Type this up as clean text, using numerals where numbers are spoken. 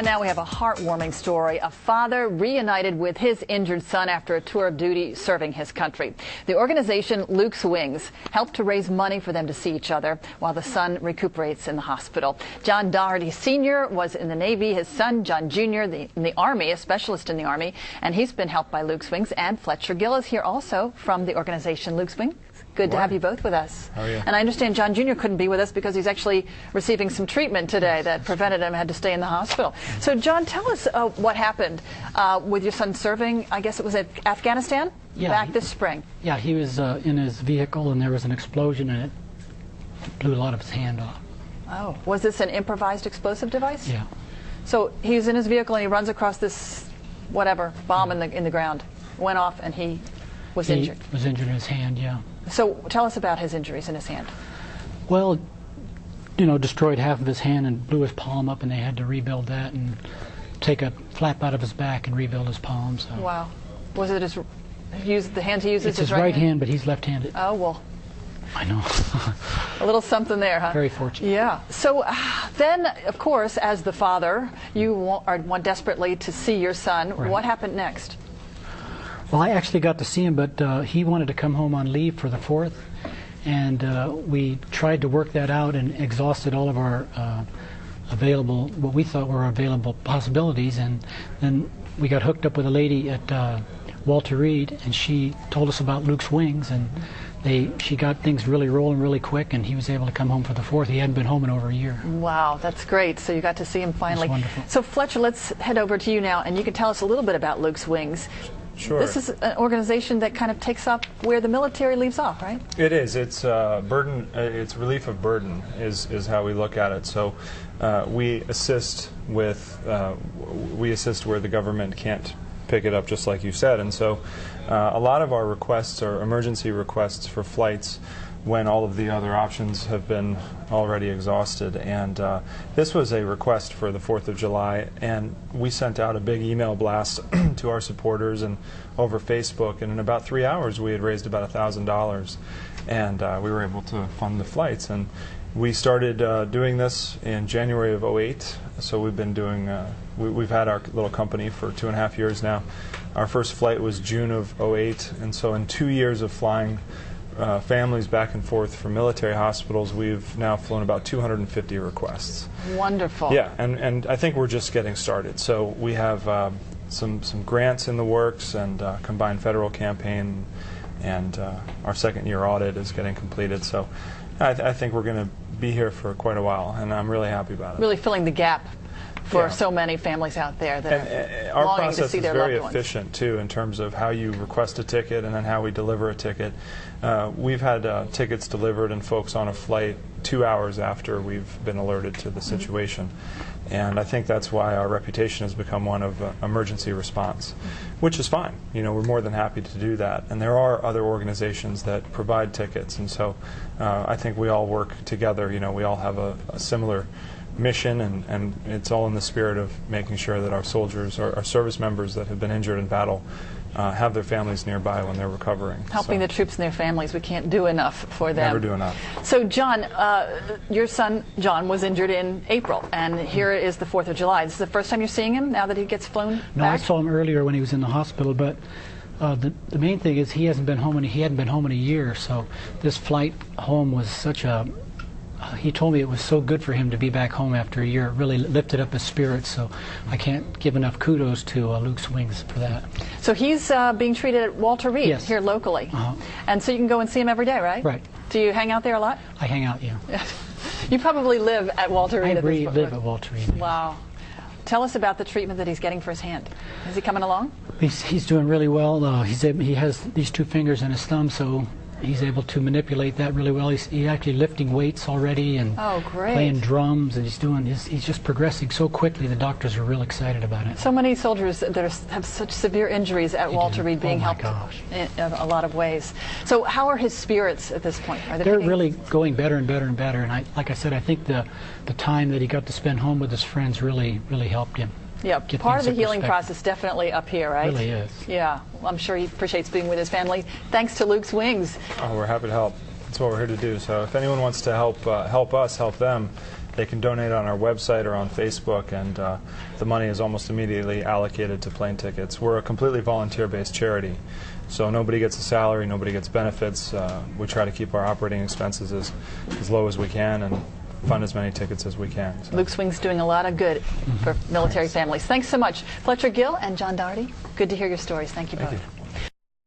And now we have a heartwarming story. A father reunited with his injured son after a tour of duty serving his country. The organization Luke's Wings helped to raise money for them to see each other while the son recuperates in the hospital. John Doherty Sr. was in the Navy. His son, John Jr., in the Army, a specialist in the Army, and he's been helped by Luke's Wings. And Fletcher Gill is here also from the organization Luke's Wings. Good to have you both with us. How are you? And I understand John Jr. couldn't be with us because he's actually receiving some treatment today that prevented him, had to stay in the hospital. So, John, tell us what happened with your son serving, I guess it was at Afghanistan, back this spring. Yeah, he was in his vehicle and there was an explosion and it blew a lot of his hand off. Oh, was this an improvised explosive device? Yeah. So he was in his vehicle and he runs across this, whatever, bomb in the ground, went off and he was injured. He was injured in his hand, yeah. So tell us about his injuries in his hand. Well, you know, destroyed half of his hand and blew his palm up, and they had to rebuild that and take a flap out of his back and rebuild his palm. So. Wow. Was it the hand he uses? It's his right hand, but he's left-handed. Oh, well. I know. A little something there, huh? Very fortunate. Yeah. So then, of course, as the father, you want desperately to see your son. Right. What happened next? Well, I actually got to see him, but he wanted to come home on leave for the 4th, and we tried to work that out and exhausted all of our what we thought were available possibilities, and then we got hooked up with a lady at Walter Reed, and she told us about Luke's Wings, and she got things really rolling really quick, and he was able to come home for the 4th. He hadn't been home in over a year. Wow, that's great. So you got to see him finally. That's wonderful. So Fletcher, let's head over to you now, and you can tell us a little bit about Luke's Wings. Sure. This is an organization that kind of takes up where the military leaves off, right? It is. It's burden. It's relief of burden is how we look at it. So we assist where the government can't pick it up, just like you said. And so a lot of our requests are emergency requests for flights when all of the other options have been already exhausted. And this was a request for the 4th of July, and we sent out a big email blast to our supporters and over Facebook, and in about 3 hours we had raised about $1,000, and we were able to fund the flights. And we started doing this in January of '08, so we've been doing, we've had our little company for 2.5 years now. Our first flight was June of '08, and so in 2 years of flying families back and forth from military hospitals, we've now flown about 250 requests. Wonderful. Yeah, and I think we're just getting started. So we have some grants in the works, and combined federal campaign, and our second-year audit is getting completed. So I think we're going to be here for quite a while, and I'm really happy about it. Really filling the gap for so many families out there that are longing to see their loved ones. Our process is very efficient, too, in terms of how you request a ticket and then how we deliver a ticket. We've had tickets delivered and folks on a flight 2 hours after we've been alerted to the situation. And I think that's why our reputation has become one of emergency response, which is fine. You know, we're more than happy to do that. And there are other organizations that provide tickets, and so I think we all work together. You know, we all have a similar mission, and it's all in the spirit of making sure that our soldiers, our service members that have been injured in battle, have their families nearby when they're recovering. Helping the troops and their families. We can't do enough for them. Never do enough. So, John, your son, John, was injured in April, and here is the 4th of July. This is the first time you're seeing him now that he gets flown back? No, I saw him earlier when he was in the hospital, but the main thing is he hadn't been home in a year, so this flight home was such a... he told me it was so good for him to be back home after a year. It really lifted up his spirits, so I can't give enough kudos to Luke's Wings for that. So he's being treated at Walter Reed here locally. And so you can go and see him every day, right? Right. Do you hang out there a lot? I hang out, yeah. You probably live at Walter Reed at this point. I live at Walter Reed. Wow. Tell us about the treatment that he's getting for his hand. Is he coming along? He's doing really well. He has these 2 fingers and his thumb, so he's able to manipulate that really well. He's actually lifting weights already and playing drums, and he's just progressing so quickly. The doctors are real excited about it. So many soldiers that have such severe injuries at Walter Reed being helped in a lot of ways. So how are his spirits at this point? They're really going better and better and better. And like I said, I think the time that he got to spend home with his friends really helped him. Yeah, part of the healing process definitely up here, right? It really is. Yeah, I'm sure he appreciates being with his family. Thanks to Luke's Wings. Oh, we're happy to help. That's what we're here to do. So if anyone wants to help us help them, they can donate on our website or on Facebook, and the money is almost immediately allocated to plane tickets. We're a completely volunteer-based charity, so nobody gets a salary, nobody gets benefits. We try to keep our operating expenses as low as we can and fund as many tickets as we can. So. Luke's Wings doing a lot of good for military families. Thanks so much. Fletcher Gill and John Doherty, good to hear your stories. Thank you both. Thank you.